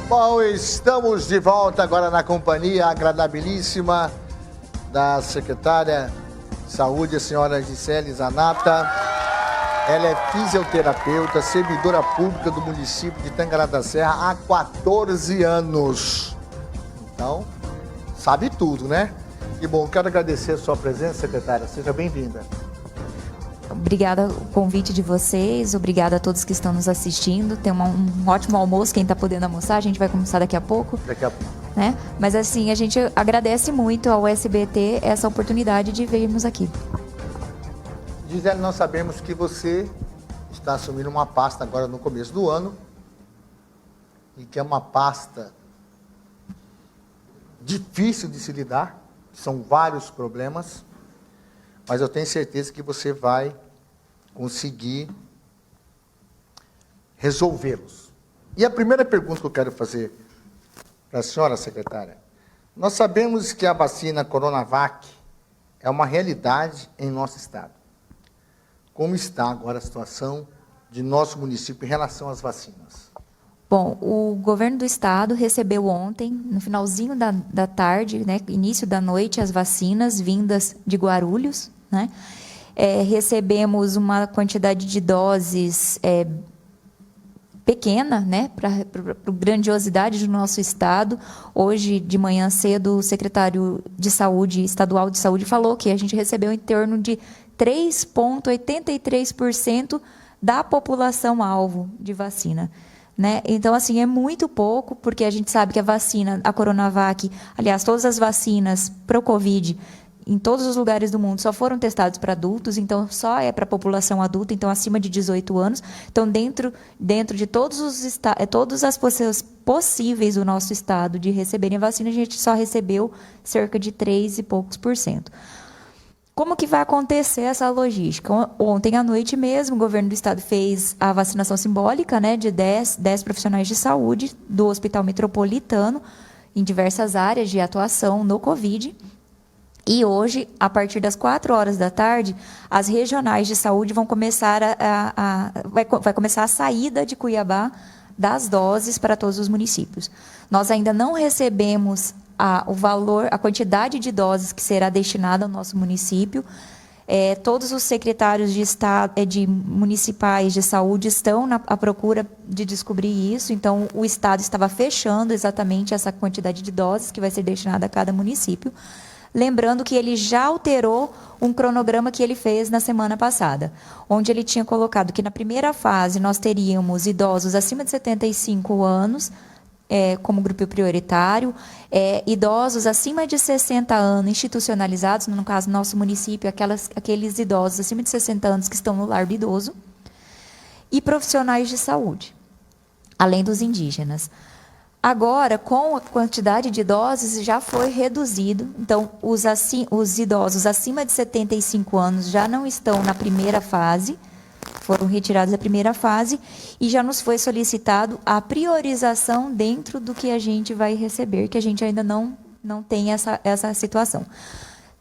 Bom, estamos de volta agora na companhia agradabilíssima da secretária de Saúde, a senhora Gisele Zanata. Ela é fisioterapeuta, servidora pública do município de Tangará da Serra há 14 anos. Então, sabe tudo, né? E bom, quero agradecer a sua presença, secretária. Seja bem-vinda. Obrigada o convite de vocês, obrigada a todos que estão nos assistindo. Tem um ótimo almoço, quem está podendo almoçar, a gente vai começar daqui a pouco. Daqui a pouco. Né? Mas assim, a gente agradece muito ao SBT essa oportunidade de virmos aqui. Gisele, nós sabemos que você está assumindo uma pasta agora no começo do ano, e que é uma pasta difícil de se lidar, são vários problemas, mas eu tenho certeza que você vai conseguir resolvê-los. E a primeira pergunta que eu quero fazer para a senhora, secretária, nós sabemos que a vacina Coronavac é uma realidade em nosso estado. Como está agora a situação de nosso município em relação às vacinas? Bom, o governo do estado recebeu ontem, no finalzinho da tarde, né, início da noite, as vacinas vindas de Guarulhos, né? Recebemos uma quantidade de doses pequena, né, para a grandiosidade do nosso estado. Hoje, de manhã cedo, o secretário de Saúde, estadual de saúde, falou que a gente recebeu em torno de 3,83% da população alvo de vacina. Né? Então, assim, é muito pouco, porque a gente sabe que a vacina, a Coronavac, aliás, todas as vacinas para o Covid, em todos os lugares do mundo, só foram testados para adultos, então só é para a população adulta, então acima de 18 anos. Então, dentro de todas as pessoas possíveis do nosso estado de receberem a vacina, a gente só recebeu cerca de 3 e poucos por cento. Como que vai acontecer essa logística? Ontem à noite mesmo, o governo do estado fez a vacinação simbólica, né, de 10 profissionais de saúde do Hospital Metropolitano, em diversas áreas de atuação no Covid. E hoje, a partir das 4 horas da tarde, as regionais de saúde vão começar vai começar a saída de Cuiabá das doses para todos os municípios. Nós ainda não recebemos o valor, a quantidade de doses que será destinada ao nosso município. Todos os secretários de municipais de saúde estão à procura de descobrir isso. Então, o estado estava fechando exatamente essa quantidade de doses que vai ser destinada a cada município. Lembrando que ele já alterou um cronograma que ele fez na semana passada, onde ele tinha colocado que na primeira fase nós teríamos idosos acima de 75 anos, como grupo prioritário, idosos acima de 60 anos institucionalizados, no caso, nosso município, aqueles idosos acima de 60 anos que estão no lar do idoso, e profissionais de saúde, além dos indígenas. Agora, com a quantidade de doses, já foi reduzido. Então, os idosos acima de 75 anos já não estão na primeira fase, foram retirados da primeira fase, e já nos foi solicitado a priorização dentro do que a gente vai receber, que a gente ainda não tem essa situação.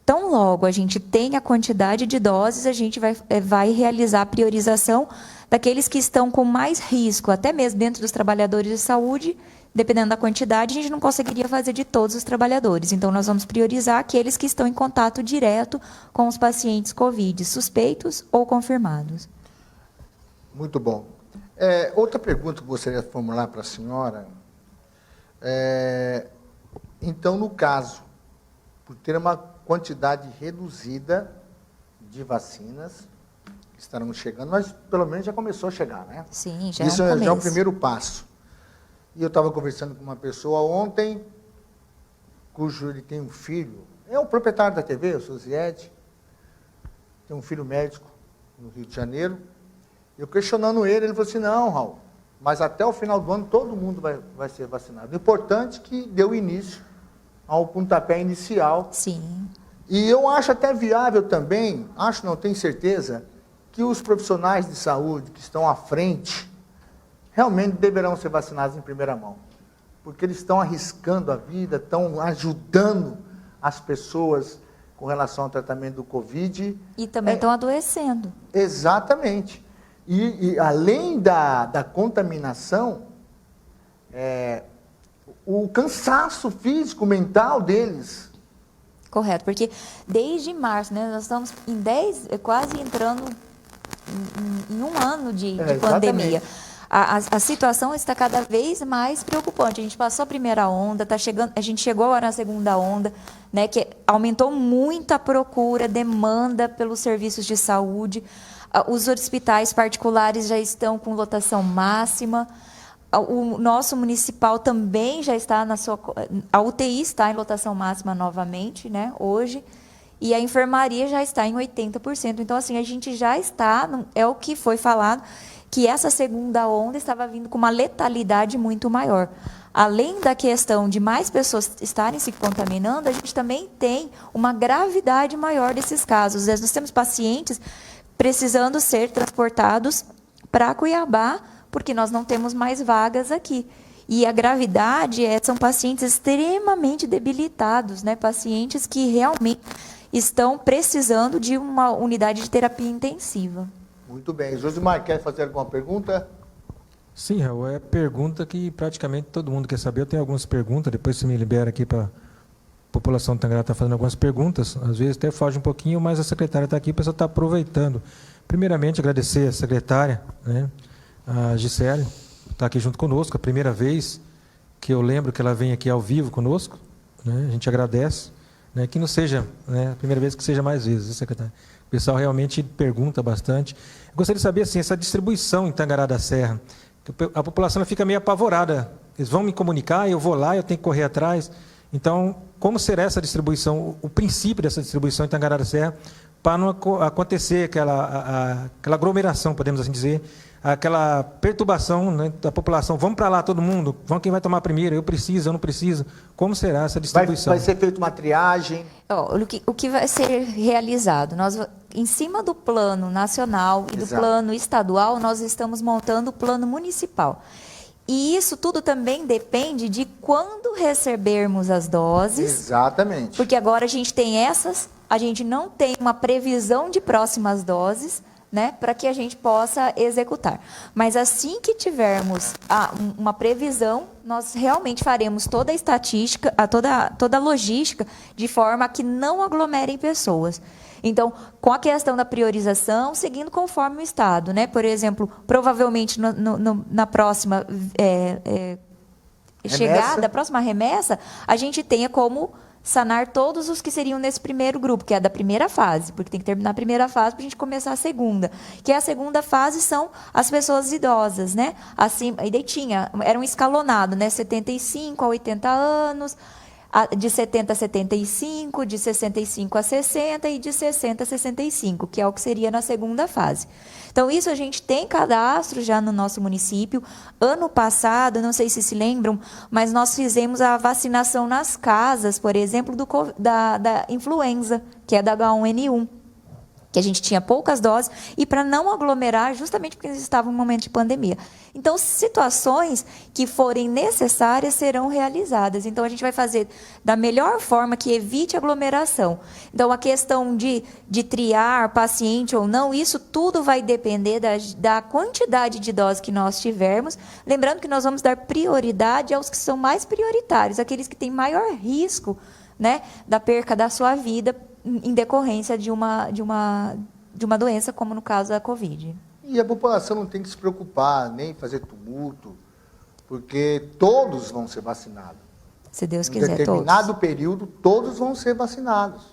Tão logo a gente tem a quantidade de doses, a gente vai realizar a priorização daqueles que estão com mais risco, até mesmo dentro dos trabalhadores de saúde. Dependendo da quantidade, a gente não conseguiria fazer de todos os trabalhadores. Então, nós vamos priorizar aqueles que estão em contato direto com os pacientes COVID, suspeitos ou confirmados. Muito bom. Outra pergunta que eu gostaria de formular para a senhora. Então, no caso, por ter uma quantidade reduzida de vacinas que estarão chegando, mas pelo menos já começou a chegar, né? Sim, já Isso é um começo. já é o primeiro passo. E eu estava conversando com uma pessoa ontem, cujo ele tem um filho, é o proprietário da TV, o seu Zied, tem um filho médico no Rio de Janeiro. Eu questionando ele falou assim, não, Raul, mas até o final do ano todo mundo vai ser vacinado. O importante é que deu início ao pontapé inicial. Sim. E eu acho até viável também, não tenho certeza, que os profissionais de saúde que estão à frente realmente deverão ser vacinados em primeira mão, porque eles estão arriscando a vida, estão ajudando as pessoas com relação ao tratamento do Covid. E também estão adoecendo. Exatamente. E além da contaminação, o cansaço físico, mental deles. Correto, porque desde março, né, nós estamos em quase entrando em um ano de pandemia. A situação está cada vez mais preocupante. A gente passou a primeira onda, a gente chegou agora na segunda onda, né, que aumentou muito a procura, demanda pelos serviços de saúde. Os hospitais particulares já estão com lotação máxima. O nosso municipal também já está a UTI está em lotação máxima novamente, né, hoje. E a enfermaria já está em 80%. Então, assim, a gente já está, é o que foi falado, que essa segunda onda estava vindo com uma letalidade muito maior. Além da questão de mais pessoas estarem se contaminando, a gente também tem uma gravidade maior desses casos. Nós temos pacientes precisando ser transportados para Cuiabá, porque nós não temos mais vagas aqui. E a gravidade são pacientes extremamente debilitados, né? Pacientes que realmente estão precisando de uma unidade de terapia intensiva. Muito bem. Josimar, quer fazer alguma pergunta? Sim, Raul, é pergunta que praticamente todo mundo quer saber. Eu tenho algumas perguntas, depois você me libera aqui para a população de Tangará está fazendo algumas perguntas, às vezes até foge um pouquinho, mas a secretária está aqui, a pessoa está aproveitando. Primeiramente, agradecer a secretária, né, a Gisele, está aqui junto conosco, a primeira vez que eu lembro que ela vem aqui ao vivo conosco, né, a gente agradece, né, que não seja, né, a primeira vez que seja mais vezes, secretária. O pessoal realmente pergunta bastante. Eu gostaria de saber, assim, essa distribuição em Tangará da Serra, a população fica meio apavorada, eles vão me comunicar, eu vou lá, eu tenho que correr atrás. Então, como será essa distribuição, o princípio dessa distribuição em Tangará da Serra, para não acontecer aquela aglomeração, podemos assim dizer, aquela perturbação, né, da população, vamos para lá todo mundo, vamos quem vai tomar primeiro, eu preciso, eu não preciso. Como será essa distribuição? Vai ser feita uma triagem? O que vai ser realizado? Nós, em cima do plano nacional e do plano estadual, nós estamos montando o plano municipal. E isso tudo também depende de quando recebermos as doses. Exatamente. Porque agora a gente tem a gente não tem uma previsão de próximas doses, né, para que a gente possa executar. Mas assim que tivermos uma previsão, nós realmente faremos toda a estatística, toda a logística, de forma a que não aglomerem pessoas. Então, com a questão da priorização, seguindo conforme o Estado, né? Por exemplo, provavelmente na próxima chegada, a próxima remessa, a gente tenha como sanar todos os que seriam nesse primeiro grupo, que é da primeira fase, porque tem que terminar a primeira fase para a gente começar a segunda. Que a segunda fase são as pessoas idosas, né? Assim, e daí era um escalonado, né? 75 a 80 anos, de 70 a 75, de 65 a 60 e de 60 a 65, que é o que seria na segunda fase. Então, isso a gente tem cadastro já no nosso município. Ano passado, não sei se lembram, mas nós fizemos a vacinação nas casas, por exemplo, da influenza, que é da H1N1. Que a gente tinha poucas doses, e para não aglomerar, justamente porque eles estavam em um momento de pandemia. Então, situações que forem necessárias serão realizadas. Então, a gente vai fazer da melhor forma que evite aglomeração. Então, a questão de triar paciente ou não, isso tudo vai depender da quantidade de doses que nós tivermos. Lembrando que nós vamos dar prioridade aos que são mais prioritários, aqueles que têm maior risco, né, da perca da sua vida, em decorrência de uma doença, como no caso da Covid. E a população não tem que se preocupar, nem fazer tumulto, porque todos vão ser vacinados. Se Deus quiser, todos. Em determinado período, todos vão ser vacinados.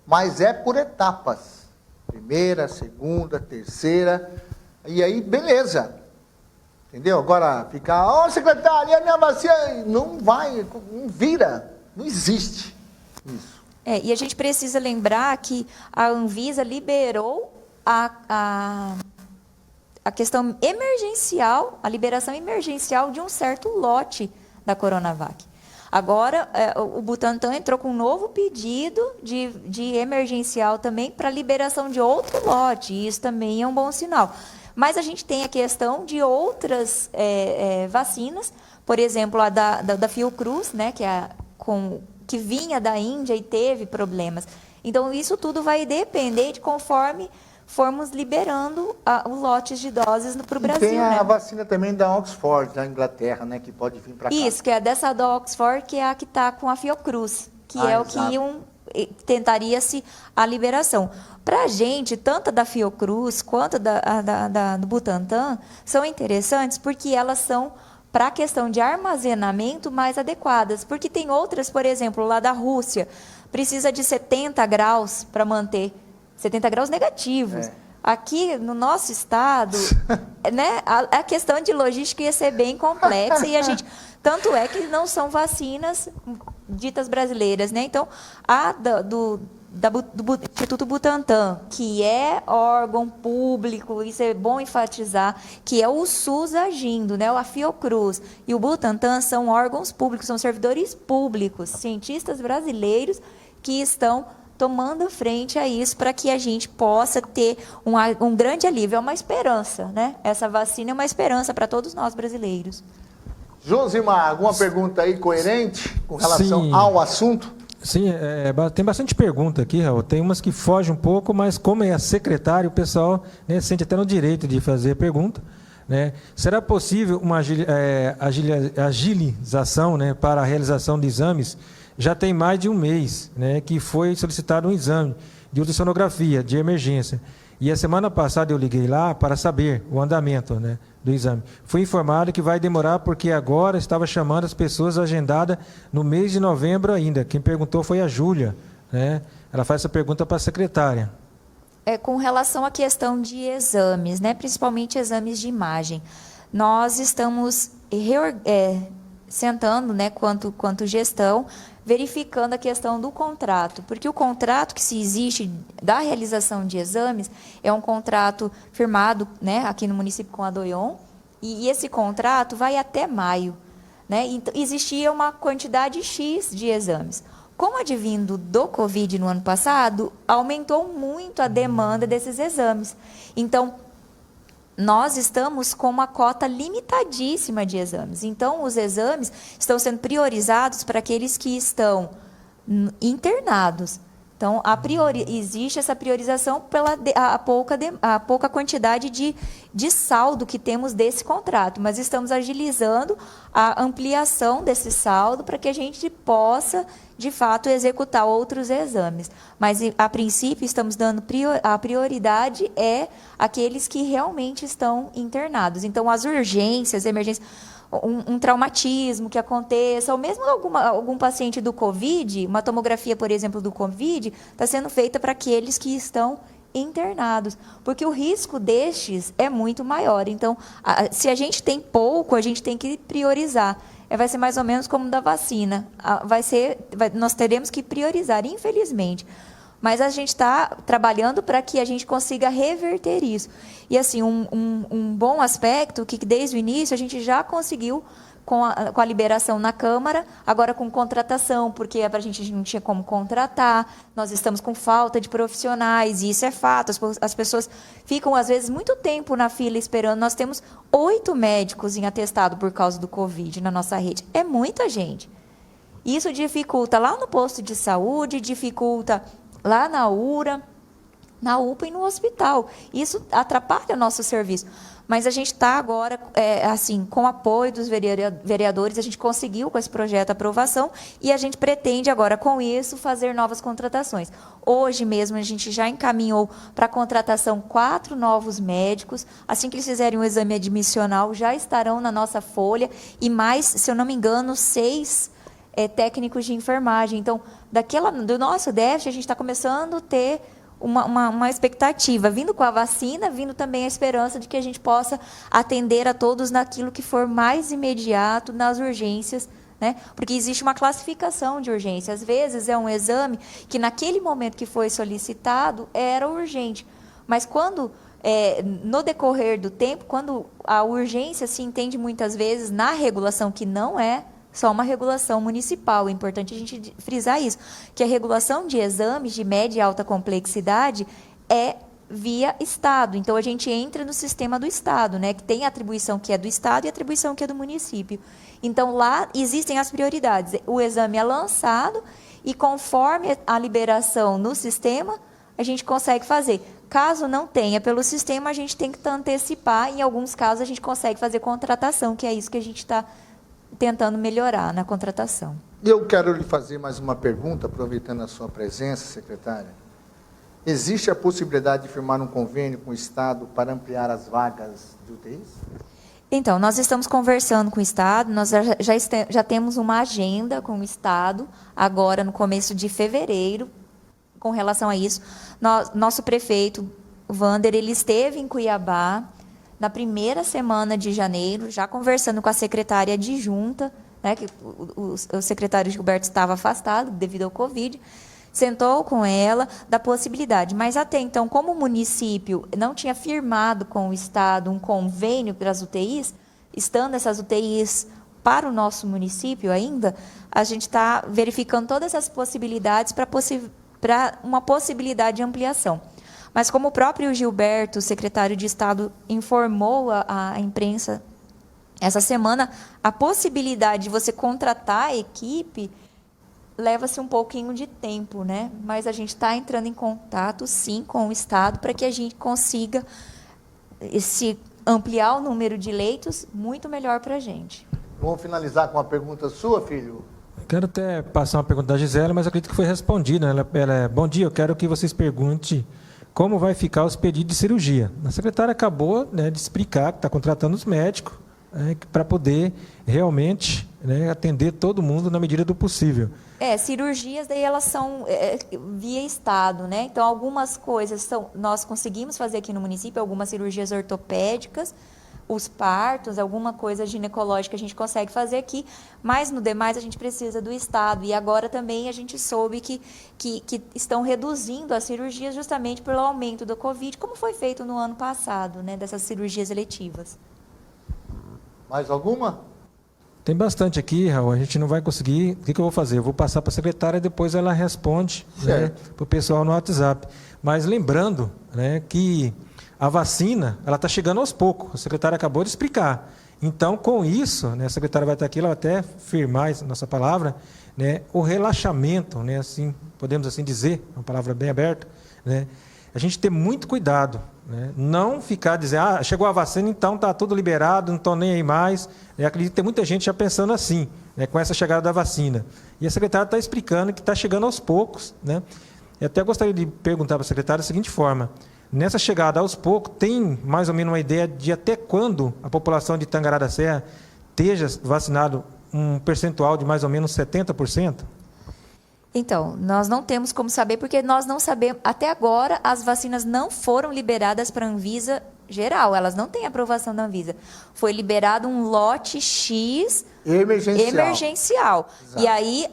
Mas é por etapas. Primeira, segunda, terceira, e aí, beleza. Entendeu? Agora, ficar, secretário, e a minha vacina? Não vai, não vira, não existe isso. E a gente precisa lembrar que a Anvisa liberou a questão emergencial, a liberação emergencial de um certo lote da Coronavac. Agora, o Butantan entrou com um novo pedido de emergencial também para liberação de outro lote, e isso também é um bom sinal. Mas a gente tem a questão de outras vacinas, por exemplo, a da Fiocruz, né, que vinha da Índia e teve problemas. Então, isso tudo vai depender de conforme formos liberando os lotes de doses para o Brasil. Tem a né? vacina também da Oxford, da Inglaterra, né, que pode vir para cá. Isso, que é dessa da Oxford, que é a que está com a Fiocruz, que é o que tentaria-se a liberação. Para a gente, tanto da Fiocruz quanto do Butantan, são interessantes porque elas são para a questão de armazenamento mais adequadas. Porque tem outras, por exemplo, lá da Rússia, precisa de 70 graus para manter, 70 graus negativos. Aqui no nosso estado, né, a questão de logística ia ser bem complexa e a gente, tanto é que não são vacinas ditas brasileiras, né? Então, a do Instituto Butantan, que é órgão público, isso é bom enfatizar, que é o SUS agindo, né? A Fiocruz e o Butantan são órgãos públicos, são servidores públicos, cientistas brasileiros que estão tomando frente a isso para que a gente possa ter um grande alívio, é uma esperança, né? Essa vacina é uma esperança para todos nós brasileiros. Josimar, alguma pergunta aí coerente com relação ao assunto? Sim, tem bastante pergunta aqui, Raul. Tem umas que fogem um pouco, mas como é secretário, o pessoal, né, sente até no direito de fazer pergunta. Né? Será possível uma agilização, né, para a realização de exames? Já tem mais de um mês, né, que foi solicitado um exame de ultrassonografia de emergência. E a semana passada eu liguei lá para saber o andamento, né, do exame. Fui informado que vai demorar porque agora estava chamando as pessoas agendadas no mês de novembro ainda. Quem perguntou foi a Júlia, né? Ela faz essa pergunta para a secretária. Com relação à questão de exames, né, principalmente exames de imagem, nós estamos sentando, né, quanto gestão, verificando a questão do contrato, porque o contrato que se existe da realização de exames é um contrato firmado, né, aqui no município com a Doion, e esse contrato vai até maio, né? Então, existia uma quantidade X de exames. Como advindo do Covid no ano passado, aumentou muito a demanda desses exames. Então, nós estamos com uma cota limitadíssima de exames. Então, os exames estão sendo priorizados para aqueles que estão internados. Então, existe essa priorização pela a pouca quantidade de saldo que temos desse contrato, mas estamos agilizando a ampliação desse saldo para que a gente possa, de fato, executar outros exames. Mas, a princípio, estamos dando a prioridade àqueles que realmente estão internados. Então, as urgências, emergências, um traumatismo que aconteça, ou mesmo algum paciente do Covid, uma tomografia, por exemplo, do Covid, está sendo feita para aqueles que estão internados, porque o risco destes é muito maior. Então, se a gente tem pouco, a gente tem que priorizar. Vai ser mais ou menos como da vacina. Nós teremos que priorizar, infelizmente. Mas a gente está trabalhando para que a gente consiga reverter isso. E, assim, um bom aspecto que desde o início a gente já conseguiu com a liberação na Câmara, agora com contratação, porque a gente não tinha como contratar, nós estamos com falta de profissionais, e isso é fato, as pessoas ficam, às vezes, muito tempo na fila esperando. Nós temos 8 médicos em atestado por causa do Covid na nossa rede. É muita gente. Isso dificulta lá no posto de saúde, dificulta lá na URA, na UPA e no hospital. Isso atrapalha o nosso serviço. Mas a gente está agora, assim, com o apoio dos vereadores, a gente conseguiu com esse projeto a aprovação e a gente pretende agora, com isso, fazer novas contratações. Hoje mesmo a gente já encaminhou para a contratação 4 novos médicos. Assim que eles fizerem o exame admissional, já estarão na nossa folha e mais, se eu não me engano, 6 técnicos de enfermagem. Então, do nosso déficit, a gente está começando a ter uma expectativa, vindo com a vacina, vindo também a esperança de que a gente possa atender a todos naquilo que for mais imediato, nas urgências, né? Porque existe uma classificação de urgência. Às vezes é um exame que naquele momento que foi solicitado era urgente, mas quando no decorrer do tempo, quando a urgência se entende muitas vezes na regulação que não é só uma regulação municipal. É importante a gente frisar isso, que a regulação de exames de média e alta complexidade é via Estado. Então, a gente entra no sistema do Estado, né, que tem a atribuição que é do Estado e a atribuição que é do município. Então, lá existem as prioridades. O exame é lançado e, conforme a liberação no sistema, a gente consegue fazer. Caso não tenha pelo sistema, a gente tem que antecipar. Em alguns casos, a gente consegue fazer contratação, que é isso que a gente está tentando melhorar na contratação. Eu quero lhe fazer mais uma pergunta, aproveitando a sua presença, secretária. Existe a possibilidade de firmar um convênio com o Estado para ampliar as vagas de UTIs? Então, nós estamos conversando com o Estado, nós já temos uma agenda com o Estado, agora no começo de fevereiro, com relação a isso. Nosso prefeito, Wander, ele esteve em Cuiabá na primeira semana de janeiro, já conversando com a secretária adjunta, né, que o secretário Gilberto estava afastado devido ao Covid, sentou com ela da possibilidade. Mas até então, como o município não tinha firmado com o Estado um convênio para as UTIs, estando essas UTIs para o nosso município ainda, a gente está verificando todas as possibilidades para uma possibilidade de ampliação. Mas como o próprio Gilberto, secretário de Estado, informou à imprensa essa semana, a possibilidade de você contratar a equipe leva-se um pouquinho de tempo, né? Mas a gente está entrando em contato, sim, com o Estado para que a gente consiga ampliar o número de leitos muito melhor para a gente. Vamos finalizar com uma pergunta sua, filho? Quero até passar uma pergunta da Gisela, mas acredito que foi respondida. Ela é: bom dia, eu quero que vocês perguntem como vai ficar os pedidos de cirurgia. A secretária acabou, né, de explicar que está contratando os médicos, para poder realmente, né, atender todo mundo na medida do possível. Cirurgias, daí elas são via Estado, né? Então, algumas coisas nós conseguimos fazer aqui no município, algumas cirurgias ortopédicas, os partos, alguma coisa ginecológica a gente consegue fazer aqui, mas no demais a gente precisa do Estado. E agora também a gente soube que estão reduzindo as cirurgias justamente pelo aumento do Covid, como foi feito no ano passado, né, dessas cirurgias eletivas. Mais alguma? Tem bastante aqui, Raul, a gente não vai conseguir. O que eu vou fazer? Eu vou passar para a secretária e depois ela responde, né, para o pessoal no WhatsApp. Mas lembrando, né, que a vacina ela está chegando aos poucos, a secretária acabou de explicar. Então, com isso, né, a secretária vai estar aqui, ela vai até firmar nossa palavra, né, o relaxamento, né, assim, podemos assim dizer, uma palavra bem aberta, né, a gente ter muito cuidado, né, não ficar dizendo, chegou a vacina, então está tudo liberado, não estou nem aí mais. Eu acredito que tem muita gente já pensando assim, né, com essa chegada da vacina. E a secretária está explicando que está chegando aos poucos, né. Eu até gostaria de perguntar para a secretária da seguinte forma: nessa chegada aos poucos, tem mais ou menos uma ideia de até quando a população de Tangará da Serra esteja vacinado um percentual de mais ou menos 70%? Então, nós não temos como saber, porque nós não sabemos, até agora as vacinas não foram liberadas para a Anvisa geral, elas não têm aprovação da Anvisa. Foi liberado um lote X emergencial. Exato. E aí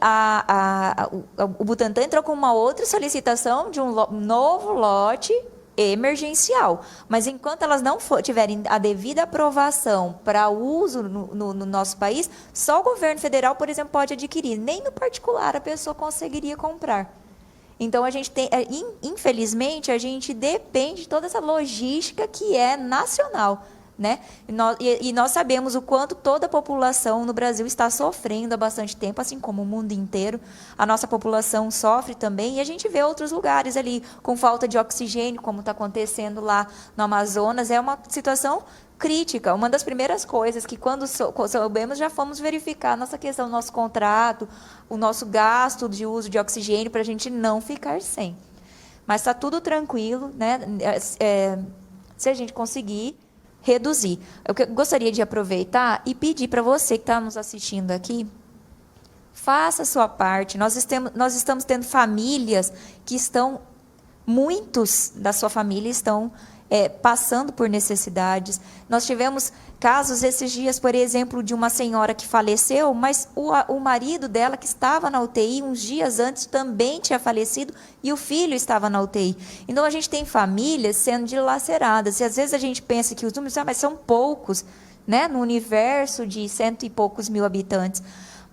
o Butantan entrou com uma outra solicitação de um novo lote emergencial. Mas enquanto elas não tiverem a devida aprovação para uso no nosso país, só o governo federal, por exemplo, pode adquirir. Nem no particular a pessoa conseguiria comprar. Então, a gente tem, infelizmente, a gente depende de toda essa logística que é nacional, né? E nós sabemos o quanto toda a população no Brasil está sofrendo há bastante tempo, assim como o mundo inteiro. A nossa população sofre também, e a gente vê outros lugares ali com falta de oxigênio, como está acontecendo lá no Amazonas. É uma situação crítica. Uma das primeiras coisas que, quando soubemos, já fomos verificar a nossa questão, o nosso contrato, o nosso gasto de uso de oxigênio, para a gente não ficar sem. Mas está tudo tranquilo, né? Se a gente conseguir reduzir. Eu gostaria de aproveitar e pedir para você que está nos assistindo aqui, faça a sua parte. Nós estamos tendo famílias que muitos da sua família estão passando por necessidades. Nós tivemos casos esses dias, por exemplo, de uma senhora que faleceu, mas o marido dela, que estava na UTI uns dias antes, também tinha falecido e o filho estava na UTI. Então, a gente tem famílias sendo dilaceradas. E às vezes a gente pensa que os números mas são poucos, né, no universo de 100 e poucos mil habitantes.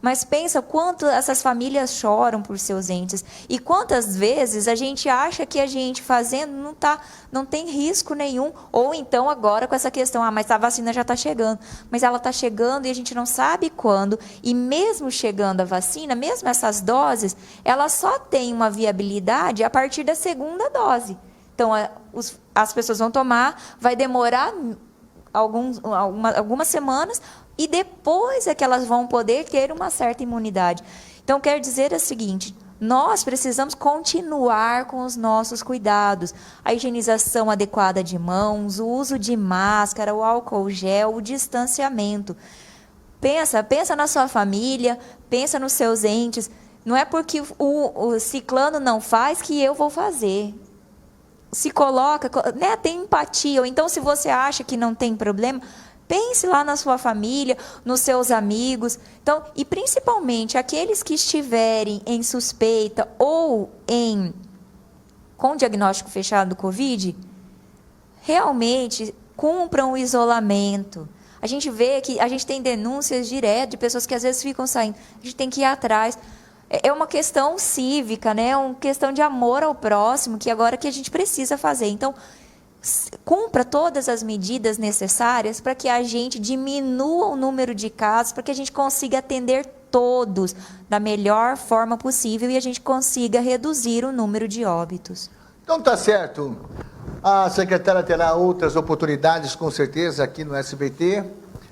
Mas pensa quanto essas famílias choram por seus entes. E quantas vezes a gente acha que a gente fazendo não tem risco nenhum. Ou então agora com essa questão, mas a vacina já está chegando. Mas ela está chegando e a gente não sabe quando. E mesmo chegando a vacina, mesmo essas doses, ela só tem uma viabilidade a partir da segunda dose. Então, as pessoas vão tomar, vai demorar algumas semanas e depois é que elas vão poder ter uma certa imunidade. Então, quer dizer o seguinte, nós precisamos continuar com os nossos cuidados. A higienização adequada de mãos, o uso de máscara, o álcool gel, o distanciamento. Pensa na sua família, pensa nos seus entes. Não é porque o ciclano não faz que eu vou fazer. Se coloca, né, tem empatia. Ou então, se você acha que não tem problema, pense lá na sua família, nos seus amigos. Então, e principalmente aqueles que estiverem em suspeita ou com diagnóstico fechado do Covid, realmente cumpram o isolamento. A gente vê que a gente tem denúncias diretas de pessoas que às vezes ficam saindo. A gente tem que ir atrás. É uma questão cívica, né? É uma questão de amor ao próximo, que agora que a gente precisa fazer. Então, cumpra todas as medidas necessárias para que a gente diminua o número de casos, para que a gente consiga atender todos da melhor forma possível e a gente consiga reduzir o número de óbitos. Então tá certo. A secretária terá outras oportunidades, com certeza, aqui no SBT.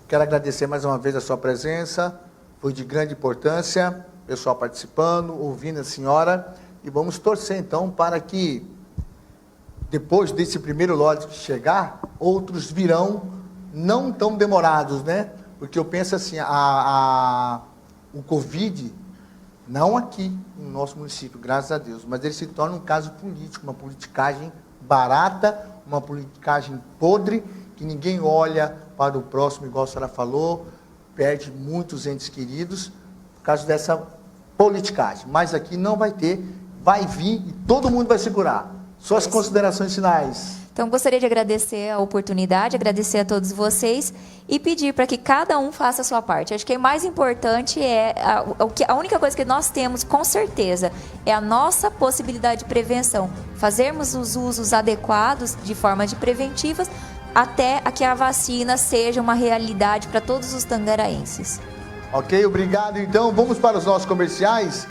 Quero agradecer mais uma vez a sua presença. Foi de grande importância. Pessoal participando, ouvindo a senhora. E vamos torcer, então, para que, depois desse primeiro lote que chegar, outros virão, não tão demorados, né? Porque eu penso assim, o Covid, não aqui no nosso município, graças a Deus, mas ele se torna um caso político, uma politicagem barata, uma politicagem podre, que ninguém olha para o próximo, igual a senhora falou, perde muitos entes queridos, por causa dessa politicagem. Mas aqui não vai ter, vai vir e todo mundo vai segurar. Suas considerações finais. Então, gostaria de agradecer a oportunidade, agradecer a todos vocês e pedir para que cada um faça a sua parte. Acho que o mais importante a única coisa que nós temos, com certeza, é a nossa possibilidade de prevenção. Fazermos os usos adequados de formas preventivas até que a vacina seja uma realidade para todos os tangaraenses. Ok, obrigado. Então, vamos para os nossos comerciais.